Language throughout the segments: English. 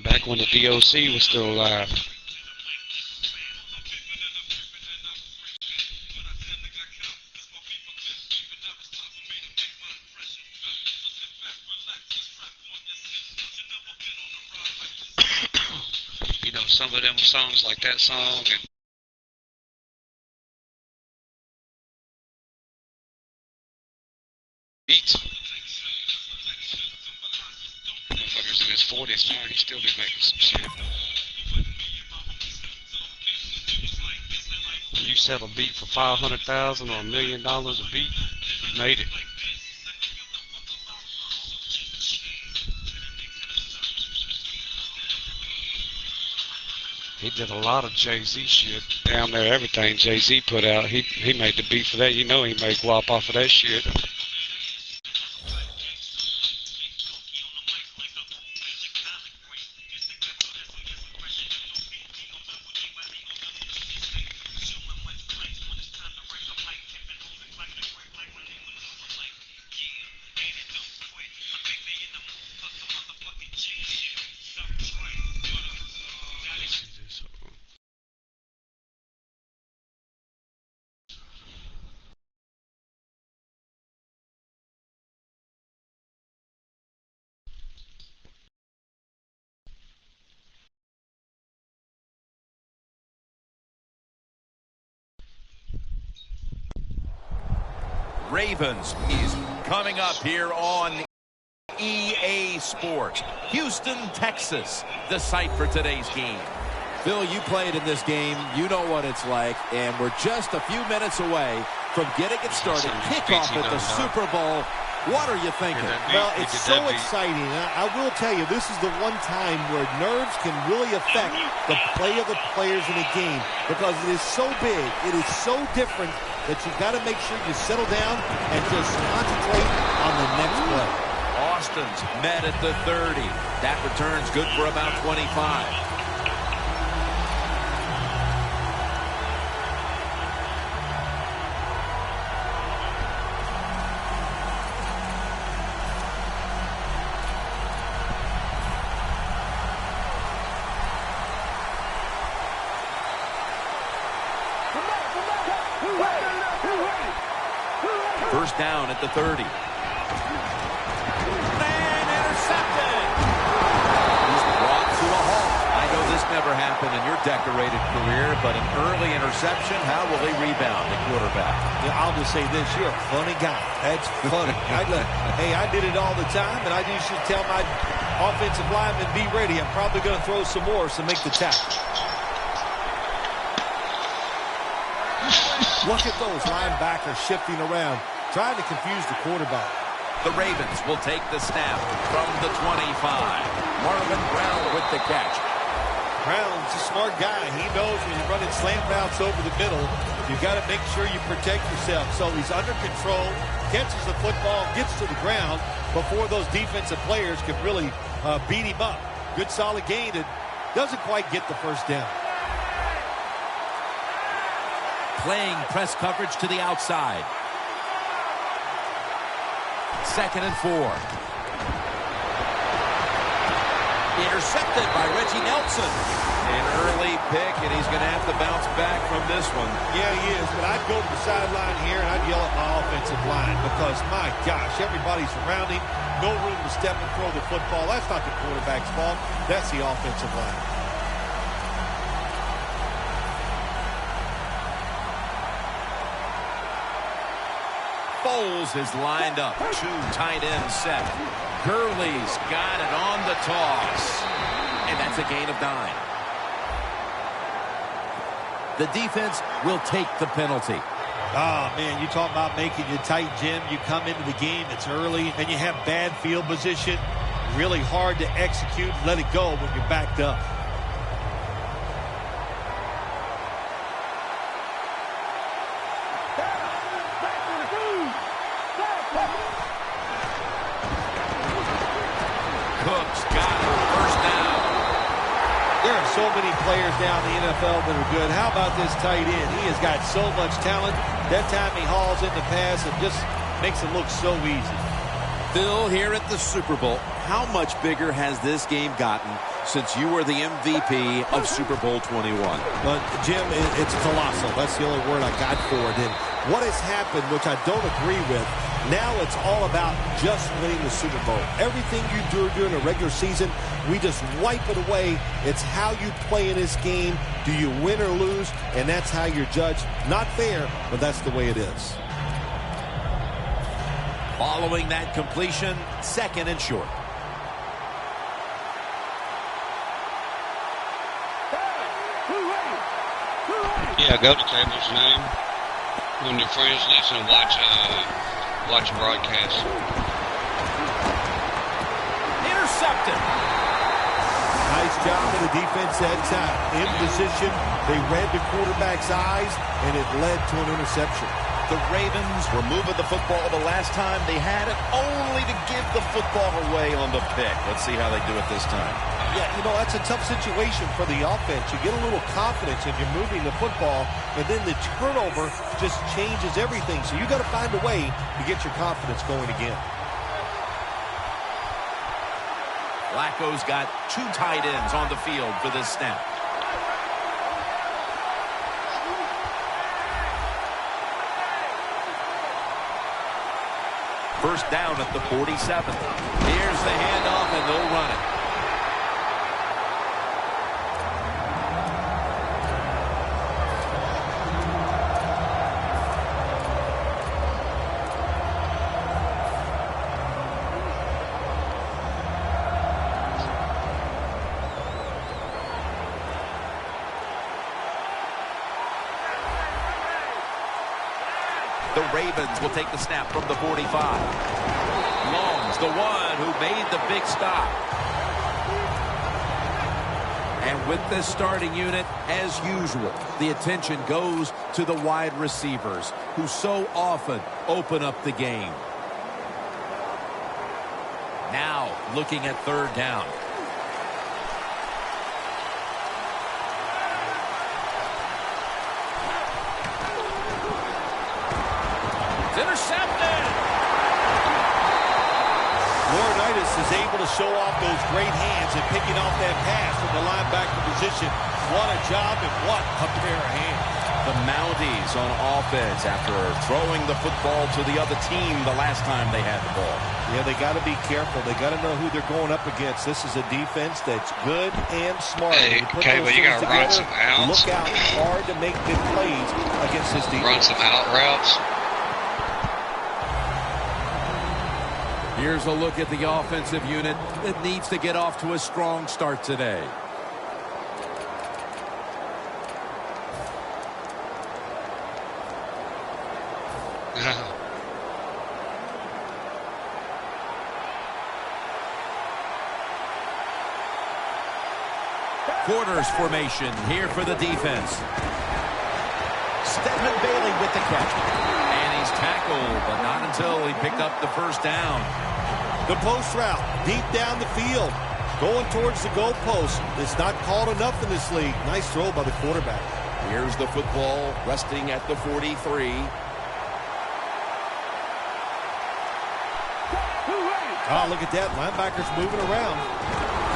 Back when the DOC was still alive. You know, some of them songs like that song and beats. Motherfuckers in his 40s now, he still be making some shit. You sell a beat for $500,000 or $1 million a beat, you made it. He did a lot of Jay-Z shit. Down there, everything Jay-Z put out, he made the beat for that. You know he made guap off of that shit. Ravens is coming up here on EA Sports. Houston, Texas, the site for today's game. Phil, you played in this game. You know what it's like, and we're just a few minutes away from getting it started. Kickoff at the Super Bowl. What are you thinking? Well, it's so exciting. I will tell you, this is the one time where nerves can really affect the play of the players in a game because it is so big, it is so different that you've got to make sure you settle down and just concentrate on the next play. Austin's met at the 30. That return's good for about 25. First down at the 30. And intercepted. He's brought to a halt. I know this never happened in your decorated career, but an early interception, how will he rebound, the quarterback? Yeah, I'll just say this, you're a funny guy. That's funny. Hey, I did it all the time, and I just should tell my offensive lineman, be ready. I'm probably going to throw some more to make the tackle. Look at those linebackers shifting around, trying to confuse the quarterback. The Ravens will take the snap from the 25. Marvin Brown with the catch. Brown's a smart guy. He knows when you're running slant routes over the middle, you've got to make sure you protect yourself. So he's under control, catches the football, gets to the ground before those defensive players can really beat him up. Good solid gain and doesn't quite get the first down. Playing press coverage to the outside. 2nd and 4. Intercepted by Reggie Nelson. An early pick, and he's going to have to bounce back from this one. Yeah, he is, but I'd go to the sideline here, and I'd yell at my offensive line because, my gosh, everybody's around him. No room to step and throw the football. That's not the quarterback's fault. That's the offensive line. Foles is lined up. 2 tight ends set. Gurley's got it on the toss. And that's a gain of 9. The defense will take the penalty. Oh, man, you talk about making it tight, Jim. You come into the game, it's early, and you have bad field position. Really hard to execute and let it go when you're backed up. so many players now in the NFL that are good. How about this tight end? He has got so much talent. That time he hauls in the pass and just makes it look so easy. Phil, here at the Super Bowl, how much bigger has this game gotten since you were the MVP of Super Bowl 21? But, Jim, it's colossal. That's the only word I got for it. And what has happened, which I don't agree with, now it's all about just winning the Super Bowl. Everything you do during the regular season, we just wipe it away. It's how you play in this game. Do you win or lose? And that's how you're judged. Not fair, but that's the way it is. Following that completion, 2nd and short. Yeah, go to Cable's name when your friends listen and watch a broadcast. Intercepted. Nice job of the defense that time. In position, they read the quarterback's eyes, and it led to an interception. The Ravens were moving the football the last time they had it, only to give the football away on the pick. Let's see how they do it this time. Yeah, you know, that's a tough situation for the offense. You get a little confidence and you're moving the football, and then the turnover just changes everything. So you got to find a way to get your confidence going again. Flacco's got 2 tight ends on the field for this snap. First down at the 47. Here's the handoff, and they'll run it. The Ravens will take the snap from the 45. Long's the one who made the big stop. And with this starting unit, as usual, the attention goes to the wide receivers who so often open up the game. Now, looking at 3rd down. Intercepted. Laurinaitis is able to show off those great hands and picking off that pass from the linebacker position. What a job and what a pair of hands. The Mounties on offense after throwing the football to the other team the last time they had the ball. Yeah, they got to be careful. They got to know who they're going up against. This is a defense that's good and smart. Hey, Cable, you got to run some outs. Look out hard to make good plays against this defense. Run some out routes. Here's a look at the offensive unit that needs to get off to a strong start today. Quarters formation here for the defense. Stedman Bailey with the catch. And he's tackled, but not until he picked up the first down. The post route, deep down the field, going towards the goalpost. It's not called enough in this league. Nice throw by the quarterback. Here's the football resting at the 43. Oh, look at that. Linebacker's moving around.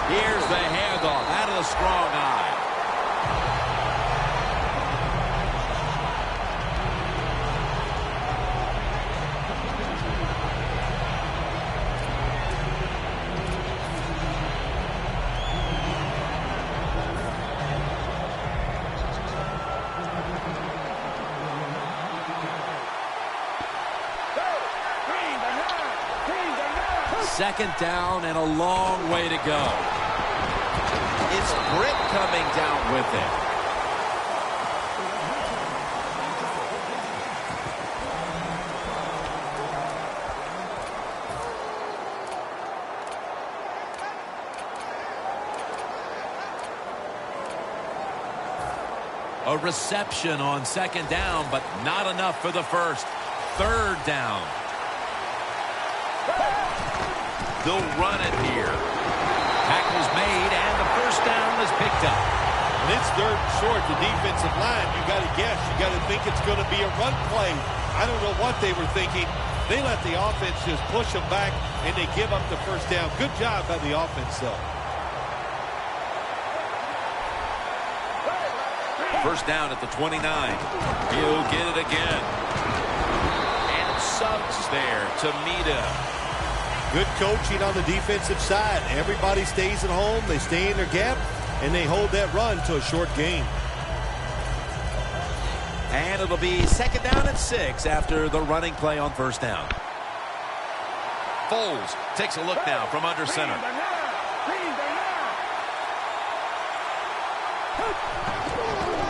Here's the handoff out of the strong eye. Second down and a long way to go. It's Britt coming down with it. A reception on second down, but not enough for the first. Third down. They'll run it here. Tackle's made, and the first down is picked up. offensive line, you got to guess. You got to think it's going to be a run play. I don't know what they were thinking. They let the offense just push them back, and they give up the first down. Good job by the offense, though. First down at the 29. He'll get it again. And subs there to meet him. Good coaching on the defensive side. Everybody stays at home. They stay in their gap, and they hold that run to a short gain. And it'll be second down and 6 after the running play on first down. Foles takes a look now from under center.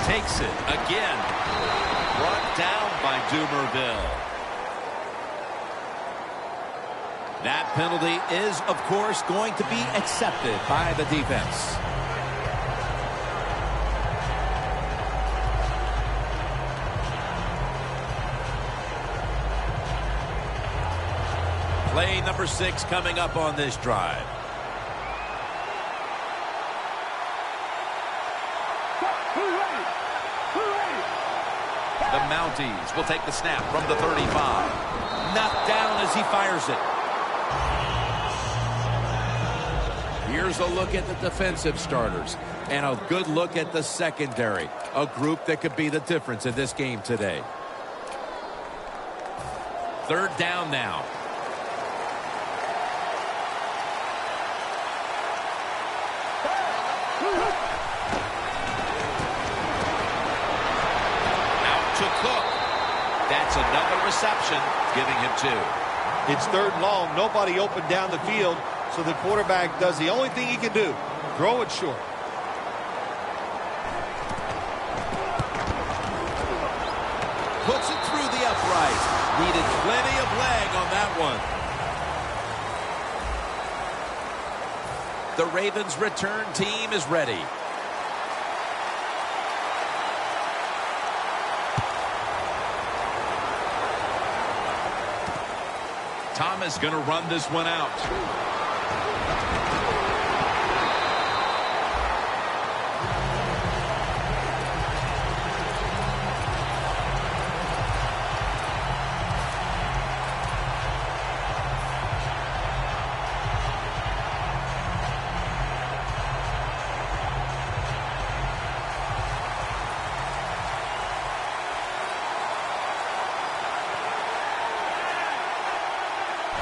Takes it again. Brought down by Dumerville. That penalty is, of course, going to be accepted by the defense. Play number 6 coming up on this drive. The Mounties will take the snap from the 35. Knocked down as he fires it. Here's a look at the defensive starters and a good look at the secondary. A group that could be the difference in this game today. Third down now. Cook. That's another reception, giving him 2. It's third and long. Nobody open down the field, so the quarterback does the only thing he can do, throw it short. Puts it through the upright. Needed plenty of leg on that one. The Ravens' return team is ready. Thomas going to run this one out.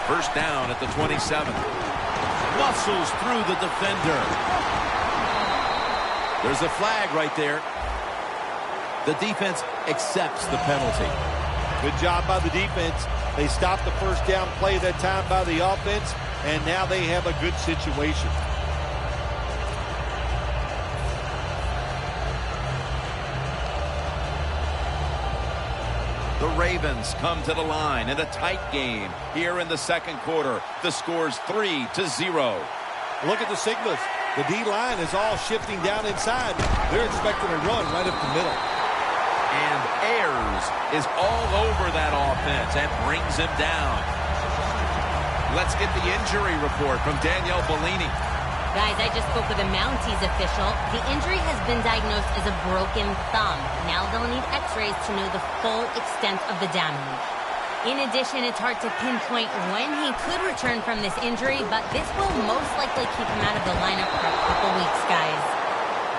First down at the 27. Muscles through the defender. There's a flag right there. The defense accepts the penalty. Good job by the defense. They stopped the first down play that time by the offense, and now they have a good situation. The Ravens come to the line in a tight game here in the second quarter. The score's 3-0. Look at the signals. The D-line is all shifting down inside. They're expecting a run right up the middle. And Ayers is all over that offense and brings him down. Let's get the injury report from Danielle Bellini. Guys, I just spoke with a Mounties official. The injury has been diagnosed as a broken thumb. Now they'll need x-rays to know the full extent of the damage. In addition, it's hard to pinpoint when he could return from this injury, but this will most likely keep him out of the lineup for a couple weeks, guys.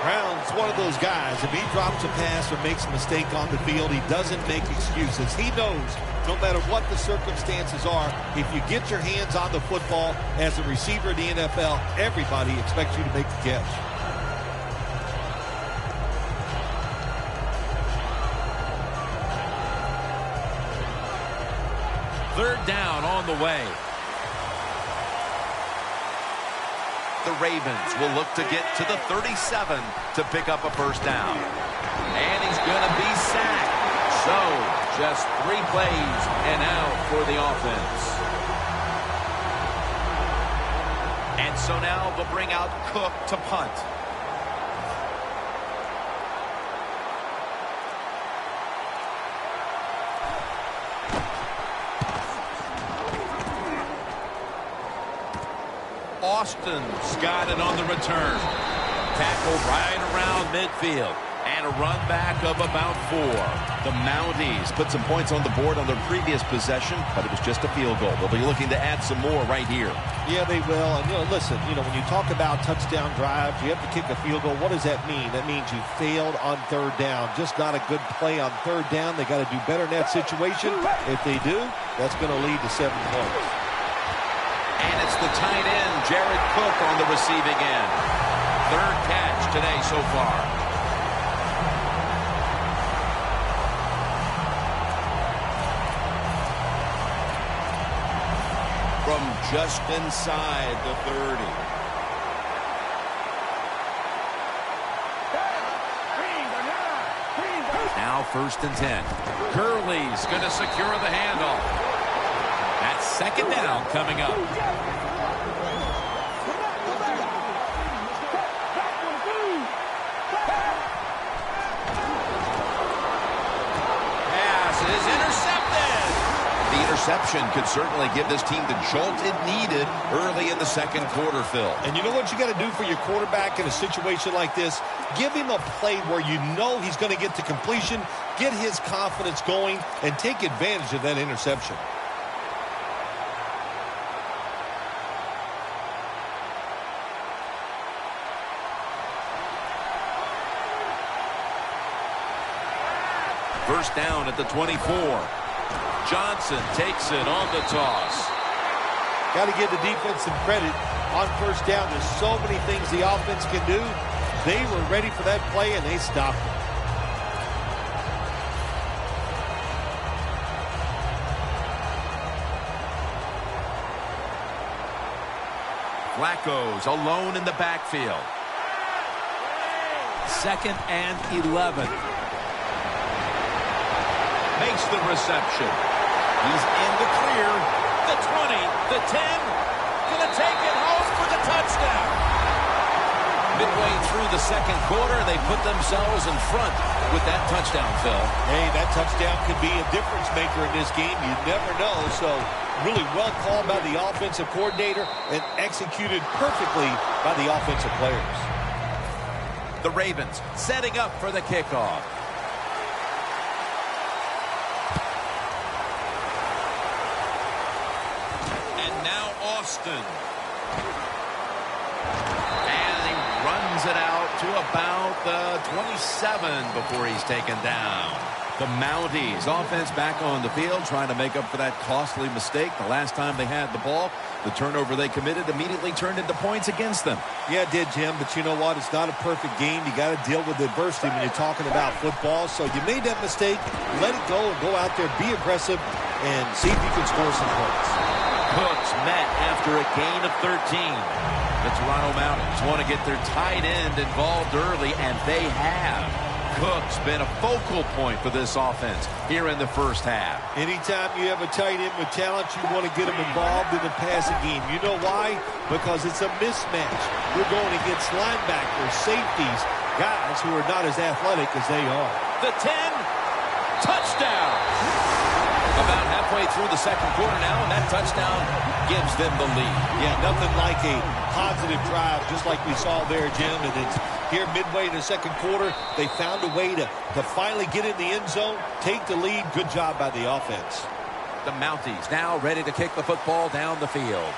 Brown's one of those guys. If he drops a pass or makes a mistake on the field, he doesn't make excuses. He knows no matter what the circumstances are, if you get your hands on the football as a receiver in the NFL, everybody expects you to make the catch. Third down on the way. The Ravens will look to get to the 37 to pick up a first down. And he's going to be sacked. So, just 3 plays and out for the offense. And so now they'll bring out Cook to punt. Austin's got it on the return. Tackle right around midfield. And a run back of about 4. The Mounties put some points on the board on their previous possession, but it was just a field goal. They'll be looking to add some more right here. Yeah, they will. And, listen, when you talk about touchdown drives, you have to kick a field goal. What does that mean? That means you failed on third down. Just not a good play on third down. They got to do better in that situation. If they do, that's going to lead to 7 points. And it's the tight end, Jared Cook, on the receiving end. 3rd catch today so far. From just inside the 30. Now 1st and 10. Gurley's going to secure the handoff. That's 2nd down coming up. Pass is intercepted. The interception could certainly give this team the jolt it needed early in the 2nd quarter, Phil. And you know what you got to do for your quarterback in a situation like this? Give him a play where you know he's going to get to completion, get his confidence going, and take advantage of that interception. First down at the 24. Johnson takes it on the toss. Got to give the defense some credit on first down. There's so many things the offense can do. They were ready for that play, and they stopped it. Flacco's alone in the backfield. 2nd and 11. Makes the reception. He's in the clear. The 20, the 10. Gonna take it home for the touchdown. Midway through the 2nd quarter, they put themselves in front with that touchdown, Phil. Hey, that touchdown could be a difference maker in this game. You never know. So really well called by the offensive coordinator and executed perfectly by the offensive players. The Ravens setting up for the kickoff. Austin. And he runs it out to about the 27 before he's taken down. The Mounties offense back on the field trying to make up for that costly mistake. The last time they had the ball, the turnover they committed immediately turned into points against them. Yeah, it did, Jim, but you know what? It's not a perfect game. You got to deal with adversity when you're talking about football. So you made that mistake. Let it go and go out there, be aggressive, and see if you can score some points. Cooks met after a gain of 13. The Toronto Mounties want to get their tight end involved early, and they have. Cook's been a focal point for this offense here in the first half. Anytime you have a tight end with talent, you want to get him involved in the passing game. You know why? Because it's a mismatch. You're going against linebackers, safeties, guys who are not as athletic as they are. The 10, touchdown. About halfway through the 2nd quarter now, and that touchdown gives them the lead. Yeah, nothing like a positive drive, just like we saw there, Jim. And it's here midway in the 2nd quarter, they found a way to finally get in the end zone, take the lead. Good job by the offense. The Mounties now ready to kick the football down the field.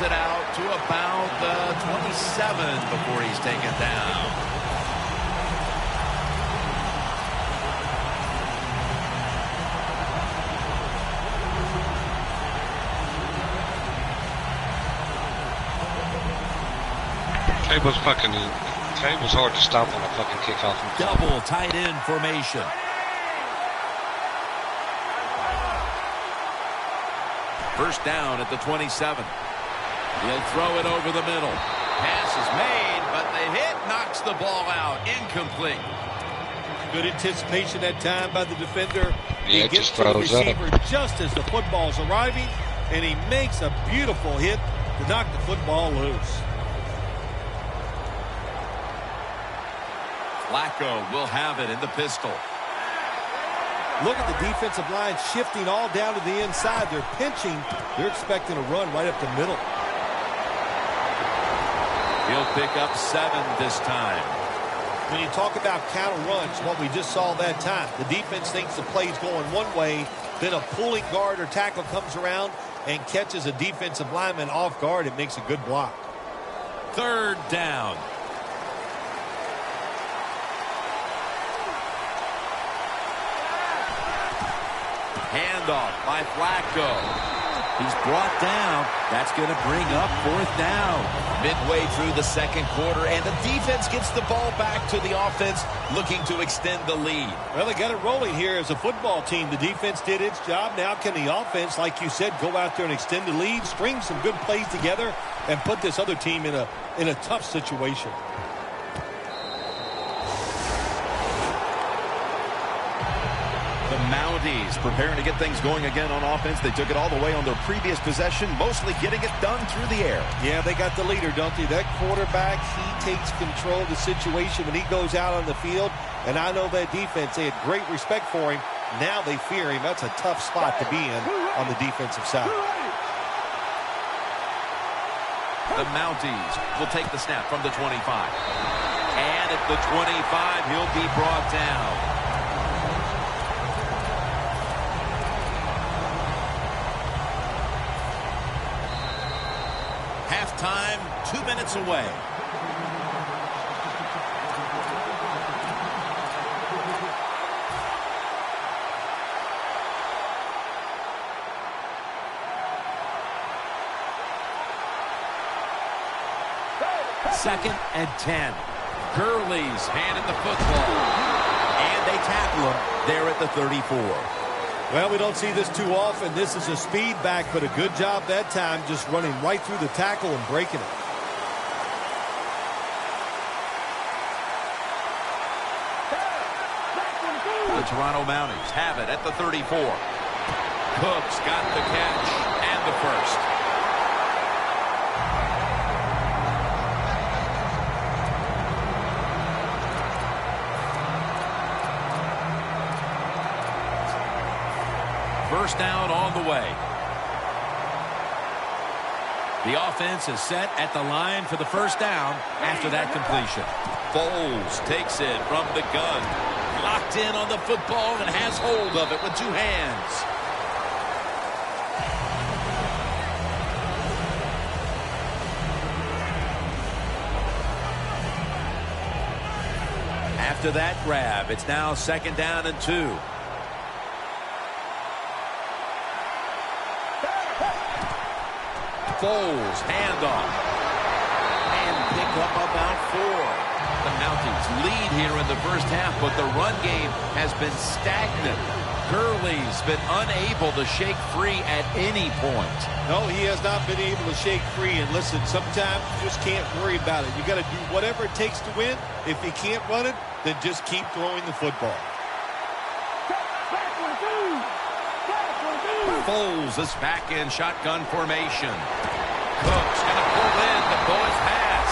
It out to about the 27 before he's taken down. Cable's hard to stop on a fucking kickoff. Double tight end formation. First down at the 27. He'll throw it over the middle. Pass is made, but the hit knocks the ball out. Incomplete. Good anticipation that time by the defender. Yeah, he gets just to the throws receiver up. just as the football's arriving, and he makes a beautiful hit to knock the football loose. Flacco will have it in the pistol. Look at the defensive line shifting all down to the inside. They're pinching. They're expecting a run right up the middle. He'll pick up 7 this time. When you talk about counter runs, what we just saw that time, the defense thinks the play's going one way, then a pulling guard or tackle comes around and catches a defensive lineman off guard. It makes a good block. 3rd down. Handoff by Flacco. He's brought down. That's going to bring up 4th down. Midway through the second quarter, and the defense gets the ball back to the offense, looking to extend the lead. Well, they got it rolling here as a football team. The defense did its job. Now can the offense, like you said, go out there and extend the lead, string some good plays together, and put this other team in a tough situation. The Mounties preparing to get things going again on offense. They took it all the way on their previous possession, mostly getting it done through the air. Yeah, they got the leader, don't they? That quarterback, he takes control of the situation when he goes out on the field. And I know that defense, they had great respect for him. Now they fear him. That's a tough spot to be in on the defensive side. The Mounties will take the snap from the 25. And at the 25, he'll be brought down. Halftime, 2 minutes away. Second and 10. Gurley's handed the football. And they tackle him there at the 34. Well, we don't see this too often. This is a speed back, but a good job that time just running right through the tackle and breaking it. The Toronto Mounties have it at the 34. Cook's got the catch and the first. First down on the way. The offense is set at the line for the first down after that completion. Foles takes it from the gun. Locked in on the football and has hold of it with 2 hands. After that grab, it's now 2nd down and 2. Foles, handoff, and pick up about 4. The Mounties lead here in the first half, but the run game has been stagnant. Gurley's been unable to shake free at any point. No, he has not been able to shake free. And listen, sometimes you just can't worry about it. You got to do whatever it takes to win. If you can't run it, then just keep throwing the football. Foles is back in shotgun formation. Cook's going to pull in the boys pass.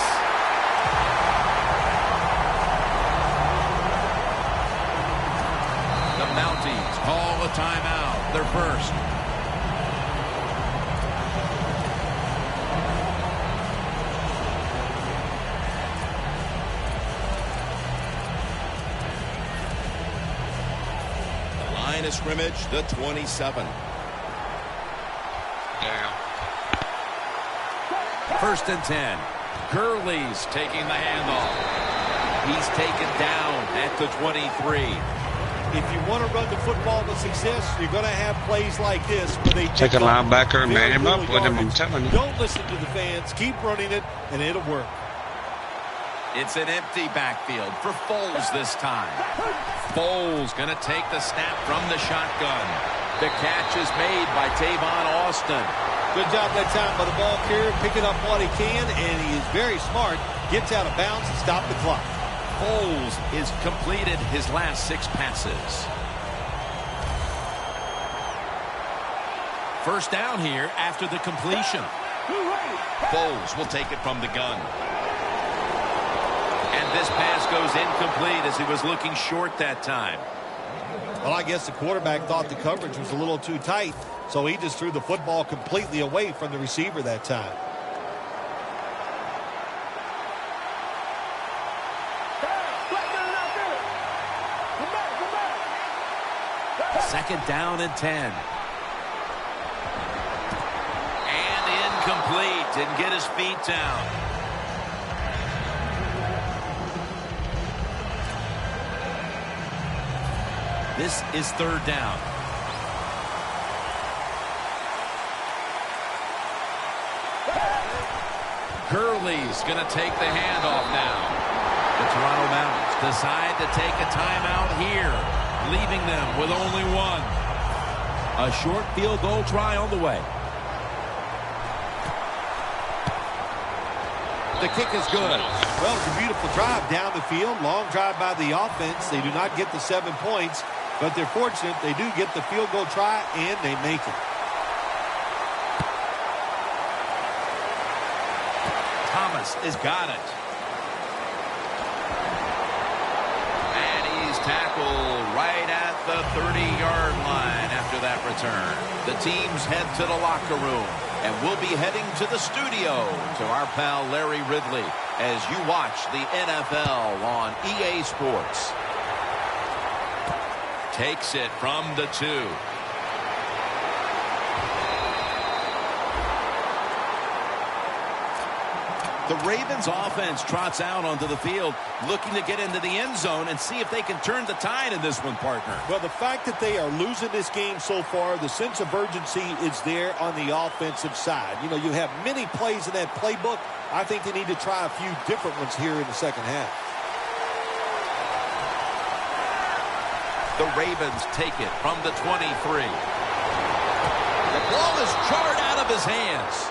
The Mounties call a timeout. Their first. The line of scrimmage, the 27. Down. 1st and 10. Gurley's taking the handoff. He's taken down at the 23. If you want to run the football with success, you're going to have plays like this where they Take a linebacker and man him up with him, I'm telling you. Don't listen to the fans. Keep running it, and it'll work. It's an empty backfield for Foles this time. Foles going to take the snap from the shotgun. The catch is made by Tavon Austin. Good job that time by the ball carrier, picking up what he can, and he is very smart. Gets out of bounds and stop the clock. Foles has completed his last 6 passes. First down here after the completion. Foles will take it from the gun. And this pass goes incomplete as he was looking short that time. Well, I guess the quarterback thought the coverage was a little too tight, so he just threw the football completely away from the receiver that time. Second down and 10. And incomplete. Didn't get his feet down. This is third down. Gurley's going to take the handoff now. The Toronto Mountains decide to take a timeout here, leaving them with only one. A short field goal try on the way. The kick is good. Well, it's a beautiful drive down the field. Long drive by the offense. They do not get the 7 points, but they're fortunate they do get the field goal try, and they make it. Thomas has got it. And he's tackled right at the 30-yard line after that return. The teams head to the locker room, and we'll be heading to the studio to our pal Larry Ridley as you watch the NFL on EA Sports. Takes it from the 2. The Ravens offense trots out onto the field, looking to get into the end zone and see if they can turn the tide in this one, partner. Well, the fact that they are losing this game so far, the sense of urgency is there on the offensive side. You know, you have many plays in that playbook. I think they need to try a few different ones here in the second half. The Ravens take it from the 23. The ball is jarred out of his hands.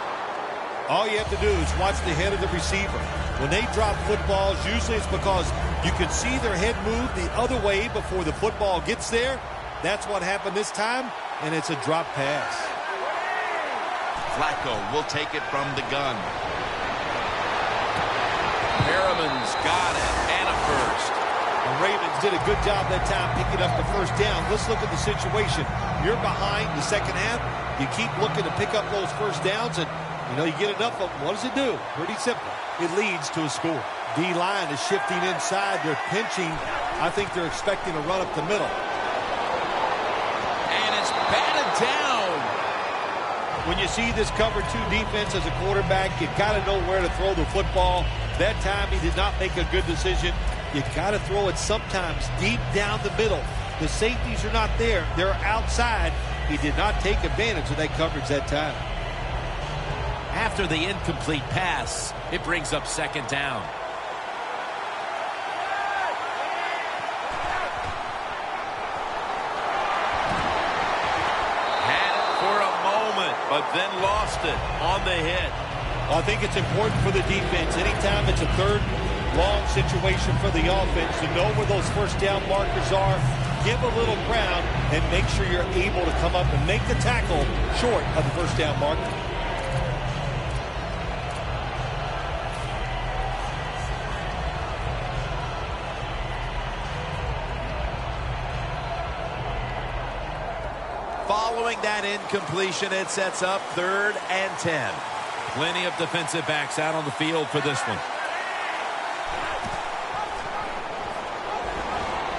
All you have to do is watch the head of the receiver. When they drop footballs, usually it's because you can see their head move the other way before the football gets there. That's what happened this time, and it's a drop pass. Flacco will take it from the gun. Perriman's got it, and a first. The Ravens did a good job that time picking up the first down. Let's look at the situation. You're behind the second half. You keep looking to pick up those first downs, and you know, you get enough of them. What does it do? Pretty simple. It leads to a score. D-line is shifting inside. They're pinching. I think they're expecting a run up the middle. And it's batted down. When you see this cover 2 defense as a quarterback, you got to know where to throw the football. That time he did not make a good decision. You got to throw it sometimes deep down the middle. The safeties are not there. They're outside. He did not take advantage of that coverage that time. After the incomplete pass, it brings up second down. Had it for a moment, but then lost it on the hit. Well, I think it's important for the defense. Anytime it's a third long situation for the offense, to know where those first down markers are, give a little ground, and make sure you're able to come up and make the tackle short of the first down marker. Following that incompletion, it sets up 3rd and 10. Plenty of defensive backs out on the field for this one.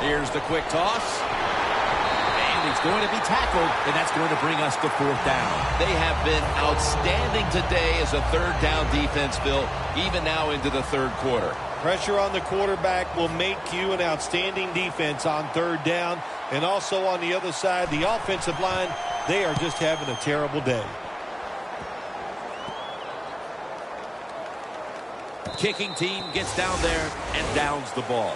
Here's the quick toss. And he's going to be tackled, and that's going to bring us to 4th down. They have been outstanding today as a 3rd down defense, Phil, even now into the 3rd quarter. Pressure on the quarterback will make you an outstanding defense on 3rd down. And also on the other side, the offensive line, they are just having a terrible day. Kicking team gets down there and downs the ball.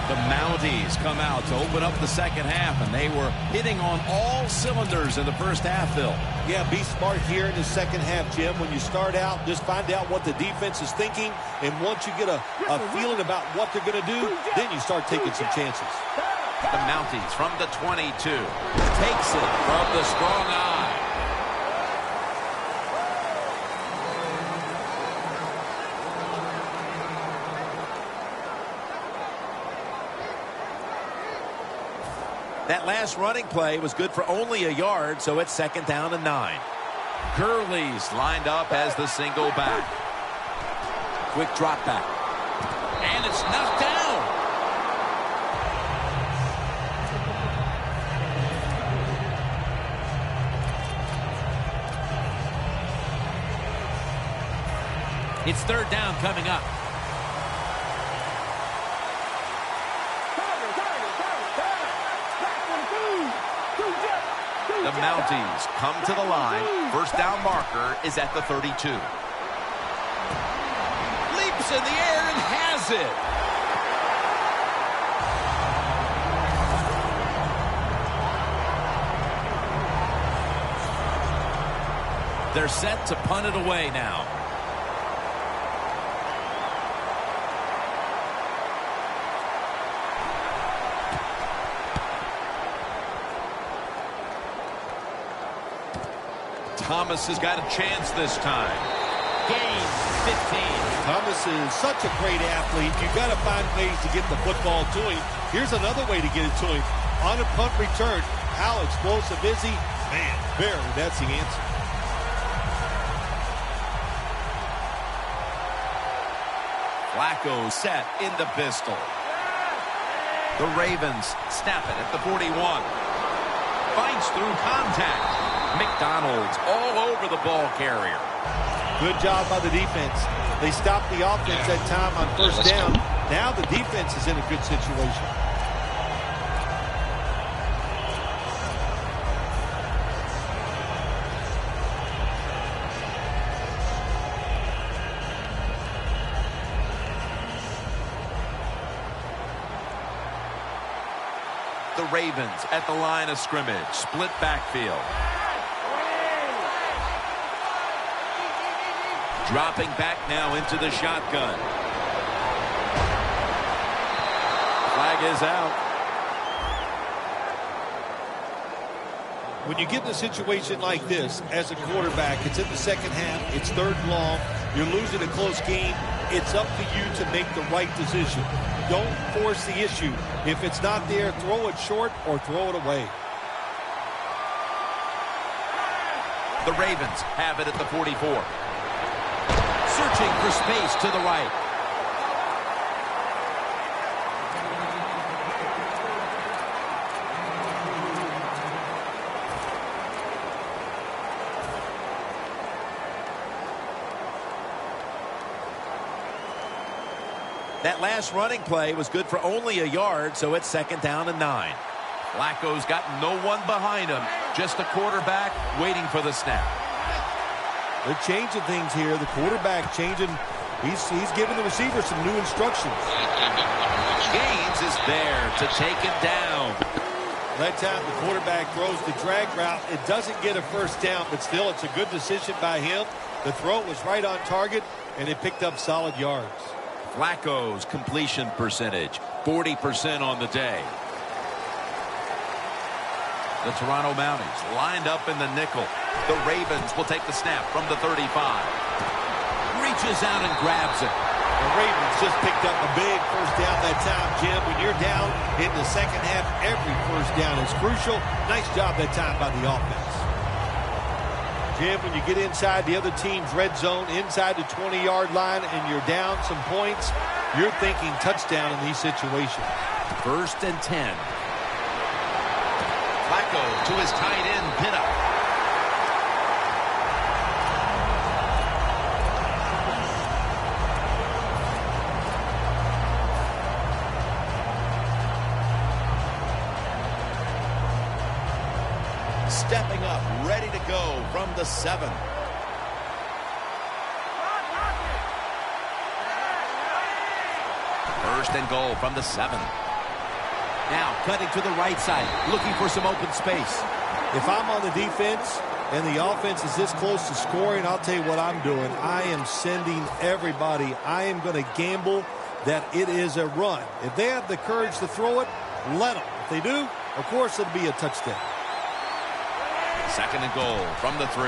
The Mounties come out to open up the second half, and they were hitting on all cylinders in the first half, Phil. Yeah, be smart here in the second half, Jim. When you start out, just find out what the defense is thinking, and once you get a feeling about what they're going to do, then you start taking some chances. The Mounties from the 22 takes it from the strong eye. That last running play was good for only a yard, so it's 2nd down and 9. Gurley's lined up as the single back. Quick drop back. And it's knocked down. It's 3rd down coming up. The Mounties come to the line. 1st down marker is at the 32. Leaps in the air and has it. They're set to punt it away now. Thomas has got a chance this time. Gain 15. Thomas is such a great athlete. You've got to find ways to get the football to him. Here's another way to get it to him. On a punt return, how explosive is he? Man, barely. That's the answer. Flacco set in the pistol. The Ravens snap it at the 41. Fights through contact. McDonald's all over the ball carrier. Good job by the defense. They stopped the offense that time on 1st down. Now the defense is in a good situation. The Ravens at the line of scrimmage. Split backfield. Dropping back now into the shotgun. Flag is out. When you get in a situation like this as a quarterback, it's in the 2nd half, it's 3rd and long, you're losing a close game, it's up to you to make the right decision. Don't force the issue. If it's not there, throw it short or throw it away. The Ravens have it at the 44. Searching for space to the right. That last running play was good for only a yard, so it's 2nd down and 9. Flacco's got no one behind him. Just a quarterback waiting for the snap. They're changing things here. The quarterback changing. He's giving the receiver some new instructions. Gaines is there to take it down. That time the quarterback throws the drag route. It doesn't get a 1st down, but still it's a good decision by him. The throw was right on target, and it picked up solid yards. Flacco's completion percentage, 40% on the day. The Toronto Mounties lined up in the nickel. The Ravens will take the snap from the 35. Reaches out and grabs it. The Ravens just picked up a big 1st down that time, Jim. When you're down in the 2nd half, every 1st down is crucial. Nice job that time by the offense. Jim, when you get inside the other team's red zone, inside the 20-yard line, and you're down some points, you're thinking touchdown in these situations. 1st and 10. Flacco to his tight end, Pitta. Stepping up, ready to go from the 7. First and goal from the 7. Now cutting to the right side, looking for some open space. If I'm on the defense and the offense is this close to scoring, I'll tell you what I'm doing. I am sending everybody. I am going to gamble that it is a run. If they have the courage to throw it, let them. If they do, of course it'll be a touchdown. 2nd and goal from the 3.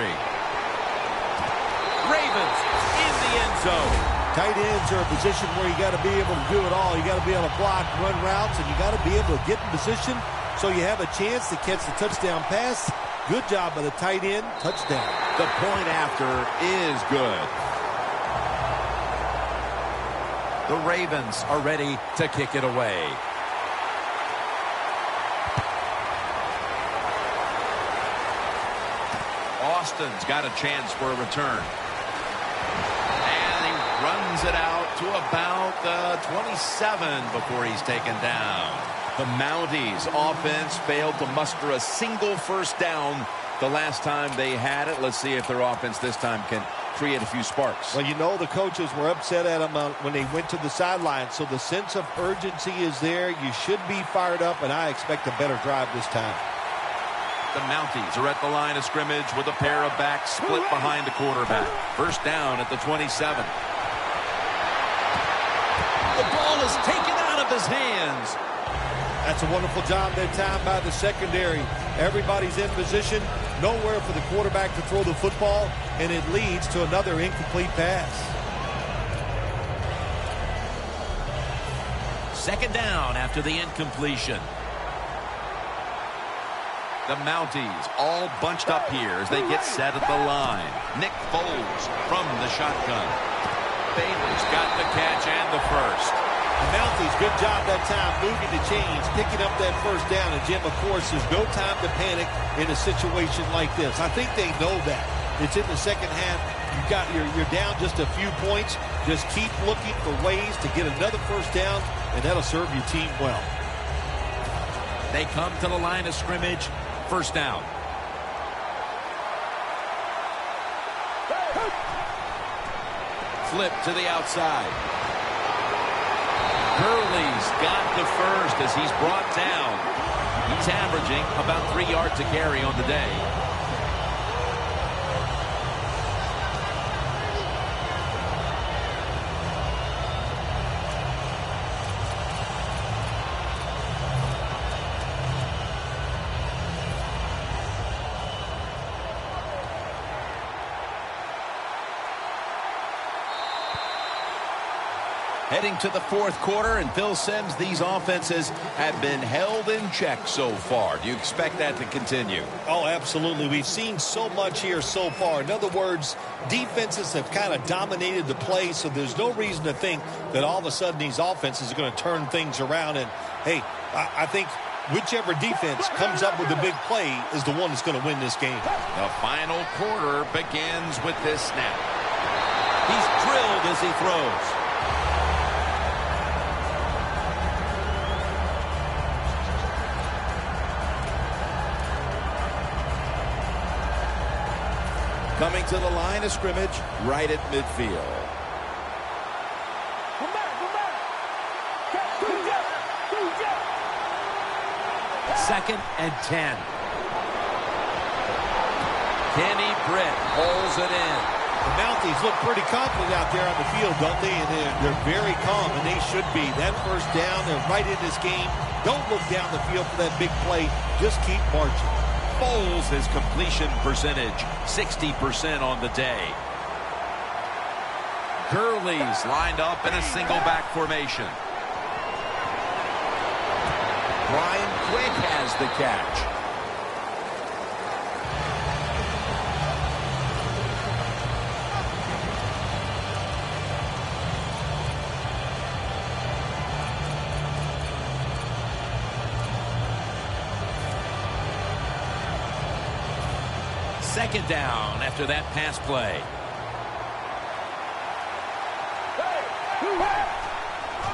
Ravens in the end zone. Tight ends are a position where you got to be able to do it all. You got to be able to block, run routes, and you got to be able to get in position so you have a chance to catch the touchdown pass. Good job by the tight end. Touchdown. The point after is good. The Ravens are ready to kick it away. Austin's got a chance for a return. And he runs it out to about the 27 before he's taken down. The Mounties offense failed to muster a single first down the last time they had it. Let's see if their offense this time can create a few sparks. Well, you know, the coaches were upset at them when they went to the sideline, so the sense of urgency is there. You should be fired up, and I expect a better drive this time. The Mounties are at the line of scrimmage with a pair of backs split behind the quarterback. First down at the 27. The ball is taken out of his hands. That's a wonderful job that time by the secondary. Everybody's in position, nowhere for the quarterback to throw the football, and it leads to another incomplete pass. Second down after the incompletion. The Mounties all bunched up here as they get set at the line. Nick Foles from the shotgun. Baylor's got the catch and the first. The Mounties, good job that time moving the chains, picking up that first down. And, Jim, of course, there's no time to panic in a situation like this. I think they know that. It's in the second half. You're down just a few points. Just keep looking for ways to get another first down, and that'll serve your team well. They come to the line of scrimmage. First down. Flip to the outside. Gurley's got the first as he's brought down. He's averaging about 3 yards a carry on the day. Heading to the fourth quarter, and Phil Simms, these offenses have been held in check so far. Do you expect that to continue? Oh, absolutely. We've seen so much here so far. In other words, defenses have kind of dominated the play, so there's no reason to think that all of a sudden these offenses are going to turn things around. And, hey, I think whichever defense comes up with the big play is the one that's going to win this game. The final quarter begins with this snap. He's drilled as he throws. Coming to the line of scrimmage, right at midfield. Second and 10. Kenny Britt holds it in. The Mounties look pretty confident out there on the field, don't they? And they're very calm, and they should be. That first down, they're right in this game. Don't look down the field for that big play. Just keep marching. Foles, his completion percentage, 60% on the day. Gurley's lined up in a single back formation. Brian Quick has the catch. Second down after that pass play.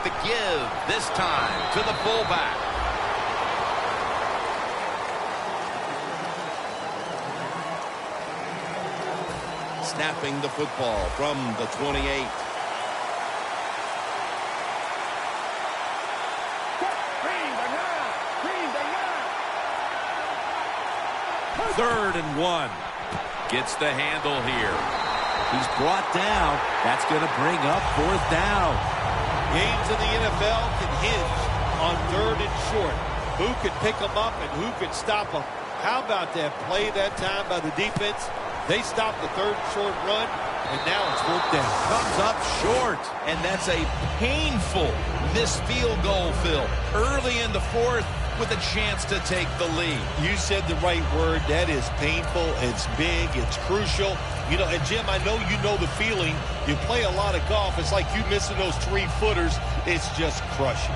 The give this time to the fullback. Snapping the football from the 28. Third and 1. Gets the handle here. He's brought down. That's going to bring up fourth down. Games in the NFL can hinge on third and short. Who can pick them up and who can stop them? How about that play that time by the defense? They stopped the third and short run. And now it's fourth down. Comes up short, and that's a painful missed field goal, Phil. Early in the fourth with a chance to take the lead. You said the right word. That is painful. It's big. It's crucial. You know, and Jim, I know you know the feeling. You play a lot of golf. It's like you missing those 3-footers. It's just crushing.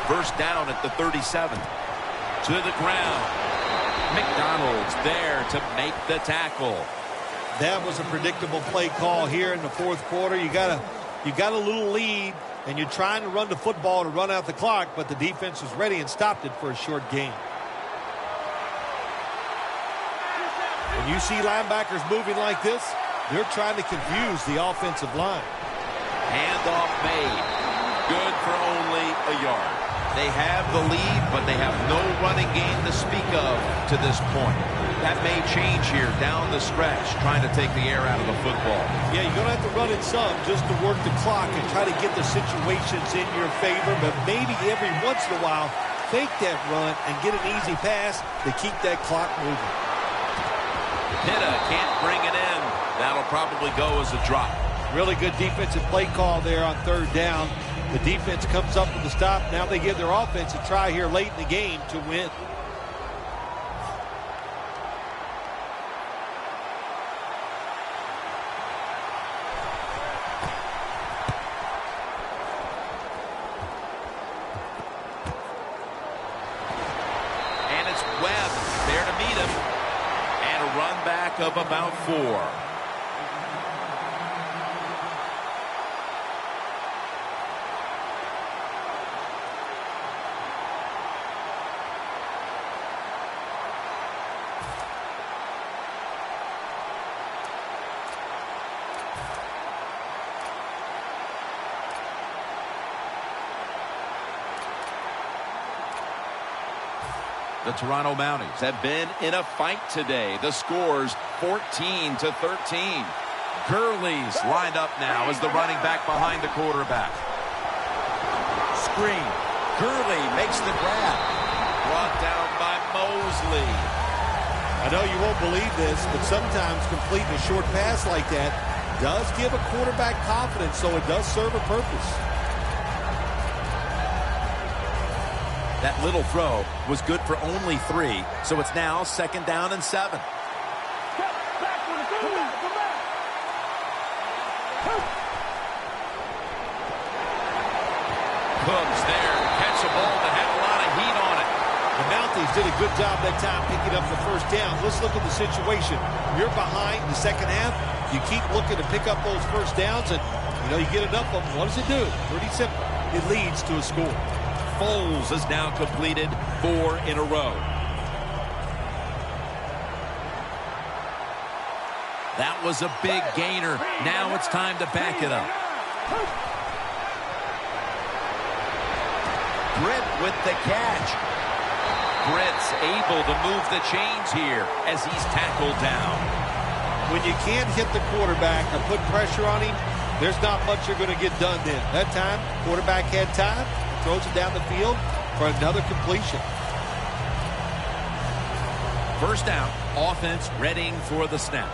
First down at the 37. To the ground. McDonald's there to make the tackle. That was a predictable play call here in the fourth quarter. You got a little lead, and you're trying to run the football to run out the clock, but the defense was ready and stopped it for a short gain. When you see linebackers moving like this, they're trying to confuse the offensive line. Handoff made. Good for only a yard. They have the lead, but they have no running game to speak of to this point. That may change here down the stretch, trying to take the air out of the football. Yeah, you're going to have to run it some just to work the clock and try to get the situations in your favor, but maybe every once in a while, fake that run and get an easy pass to keep that clock moving. Pitta can't bring it in. That'll probably go as a drop. Really good defensive play call there on third down. The defense comes up with the stop. Now they give their offense a try here late in the game to win. And it's Webb there to meet him. And a run back of about 4. The Toronto Mounties have been in a fight today. The score's 14-13. Gurley's lined up now as the running back behind the quarterback. Screen. Gurley makes the grab. Brought down by Mosley. I know you won't believe this, but sometimes completing a short pass like that does give a quarterback confidence, so it does serve a purpose. That little throw was good for only 3, so it's now 2nd down and 7. Cooks there. Catch a ball that had a lot of heat on it. The Mounties did a good job that time picking up the first down. Let's look at the situation. You're behind in the second half. You keep looking to pick up those first downs, and you get enough of them. What does it do? Pretty simple. It leads to a score. Foles has now completed 4 in a row. That was a big gainer. Now it's time to back it up. Britt with the catch. Britt's able to move the chains here as he's tackled down. When you can't hit the quarterback or put pressure on him, there's not much you're going to get done then. That time, quarterback had time, throws it down the field for another completion. First down, offense readying for the snap.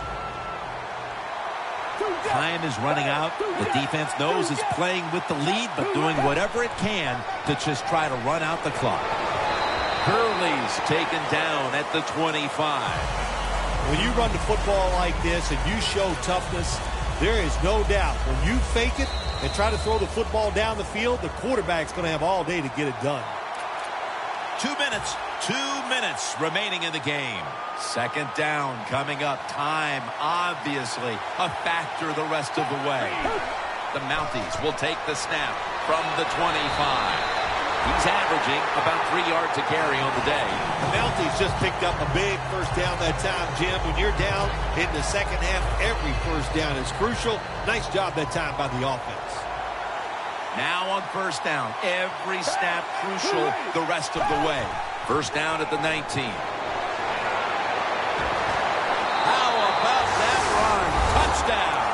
Time is running out. The defense knows it's playing with the lead, but doing whatever it can to just try to run out the clock. Gurley's taken down at the 25. When you run the football like this and you show toughness, there is no doubt when you fake it and try to throw the football down the field, the quarterback's going to have all day to get it done. 2 minutes. 2 minutes remaining in the game. Second down coming up. Time, obviously, a factor the rest of the way. The Mounties will take the snap from the 25. He's averaging about 3 yards a carry on the day. The Mounties just picked up a big first down that time, Jim. When you're down in the second half, every first down is crucial. Nice job that time by the offense. Now on first down, every snap crucial the rest of the way. First down at the 19. How about that run? Touchdown.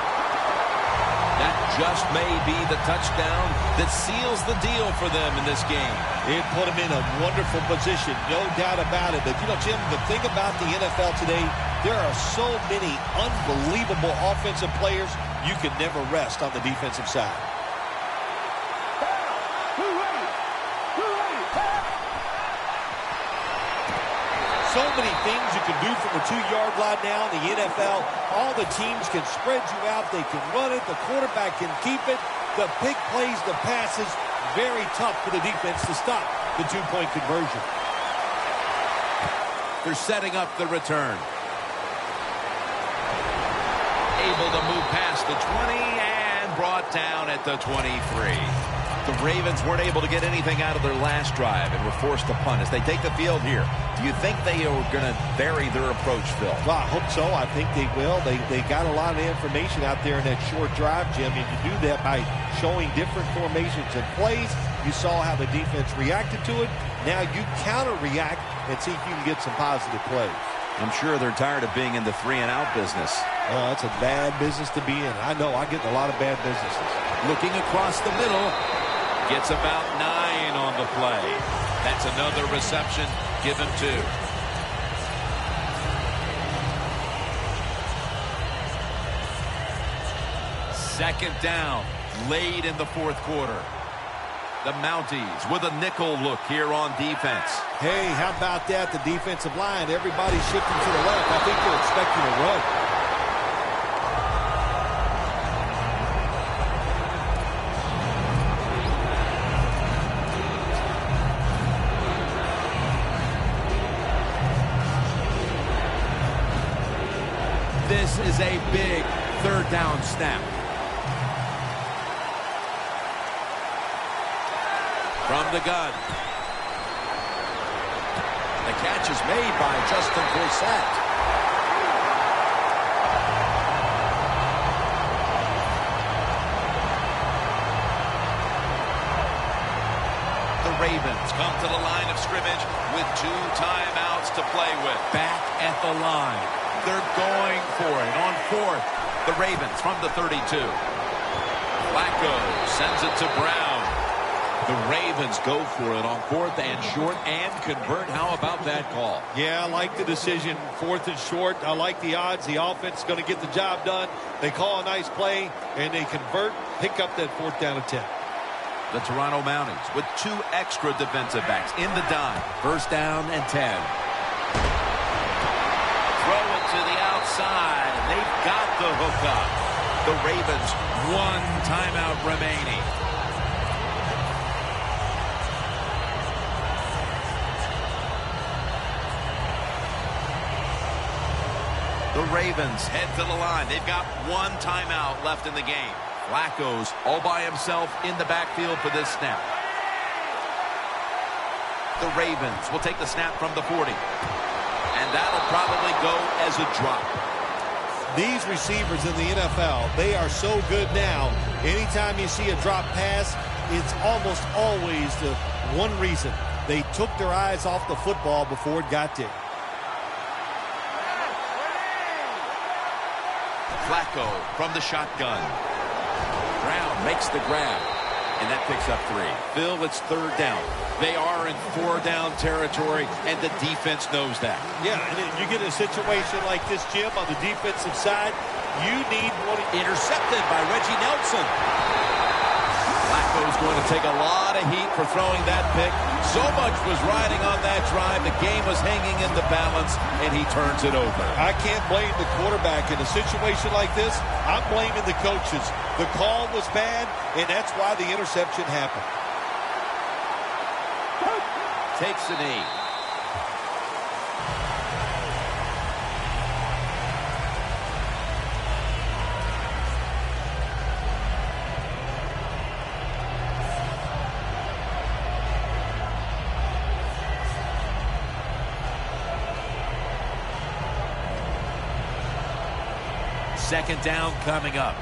That just may be the touchdown that seals the deal for them in this game. It put them in a wonderful position, no doubt about it. But, you know, Jim, the thing about the NFL today, there are so many unbelievable offensive players, you can never rest on the defensive side. So many things you can do from a 2-yard line now in the NFL. All the teams can spread you out. They can run it. The quarterback can keep it. The big plays, the passes, very tough for the defense to stop the 2-point conversion. They're setting up the return. Able to move past the 20 and brought down at the 23. The Ravens weren't able to get anything out of their last drive and were forced to punt as they take the field here. Do you think they are going to vary their approach, Phil? Well, I hope so. I think they will. They got a lot of information out there in that short drive, Jim, and you do that by showing different formations and plays. You saw how the defense reacted to it. Now you counter-react and see if you can get some positive plays. I'm sure they're tired of being in the 3-and-out business. That's a bad business to be in. I know. I get in a lot of bad businesses. Looking across the middle. Gets about 9 on the play. That's another reception. Give him 2. Second down, late in the fourth quarter. The Mounties with a nickel look here on defense. Hey, how about that? The defensive line, everybody's shifting to the left. I think they're expecting a run. This is a big third down snap. From the gun. The catch is made by Justin Forsett. The Ravens come to the line of scrimmage with 2 timeouts to play with. Back at the line. They're going for it on 4th. The Ravens from the 32. Flacco sends it to Brown. The Ravens go for it on 4th and short and convert. How about that call? Yeah, I like the decision. 4th and short. I like the odds. The offense is going to get the job done. They call a nice play, and they convert, pick up that 4th down and 10. The Toronto Mounties with 2 extra defensive backs in the dime. 1st down and 10. Throw it to the outside. They've got the hook up. The Ravens, 1 timeout remaining. The Ravens head to the line. They've got 1 timeout left in the game. Flacco's all by himself in the backfield for this snap. The Ravens will take the snap from the 40. And that'll probably go as a drop. These receivers in the NFL, they are so good now. Anytime you see a drop pass, it's almost always the one reason. They took their eyes off the football before it got there. Flacco from the shotgun. Brown makes the grab. And that picks up 3. Phil, it's 3rd down. They are in 4-down territory, and the defense knows that. Yeah, and then you get a situation like this, Jim, on the defensive side, you need one. Intercepted by Reggie Nelson. Flacco's going to take a lot of heat for throwing that pick. So much was riding on that drive. The game was hanging in the balance, and he turns it over. I can't blame the quarterback in a situation like this. I'm blaming the coaches. The call was bad, and that's why the interception happened. Takes a knee. Second down coming up.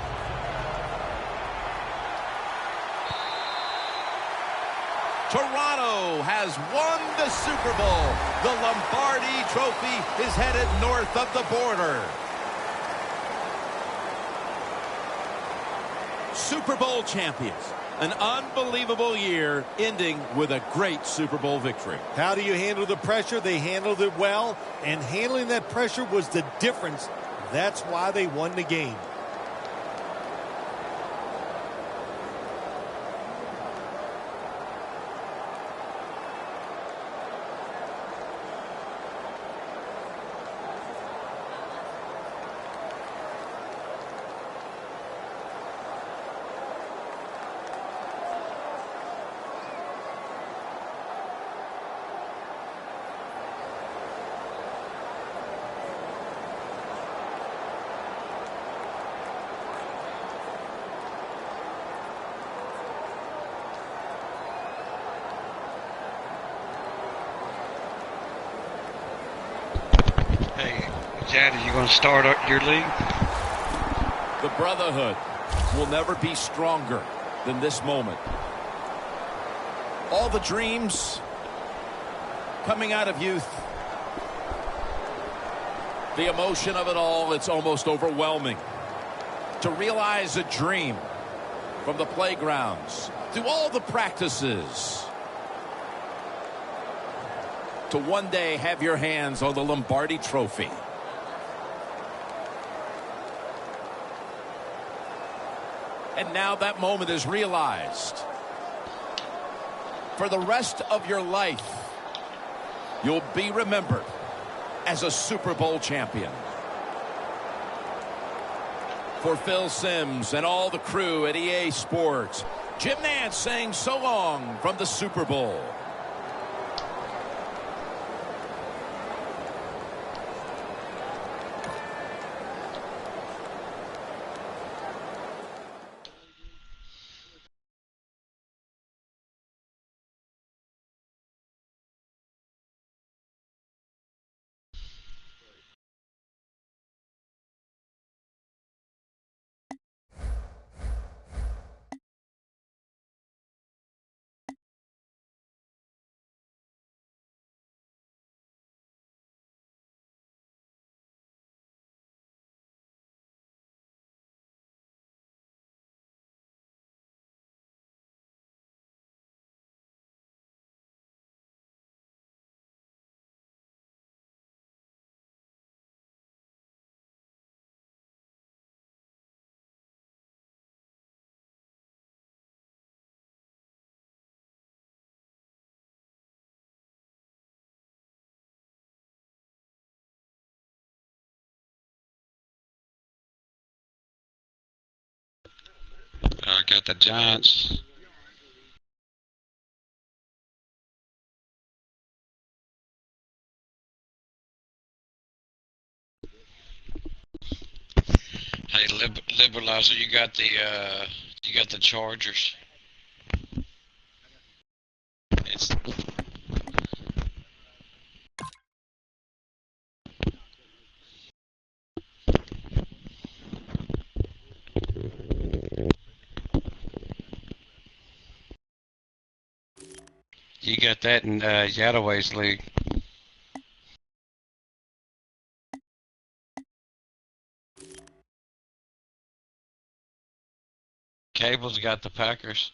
Toronto has won the Super Bowl. The Lombardi Trophy is headed north of the border. Super Bowl champions. An unbelievable year ending with a great Super Bowl victory. How do you handle the pressure? They handled it well, and handling that pressure was the difference. That's why they won the game. Dad, are you going to start your league? The brotherhood will never be stronger than this moment. All the dreams coming out of youth. The emotion of it all, it's almost overwhelming. To realize a dream from the playgrounds, through all the practices, to one day have your hands on the Lombardi Trophy. And now that moment is realized. For the rest of your life, you'll be remembered as a Super Bowl champion. For Phil Simms and all the crew at EA Sports, Jim Nantz saying so long from the Super Bowl. I got the Giants. Hey, liberalizer, you got the Chargers. It's you got that in Yadaway's league. Cable's got the Packers.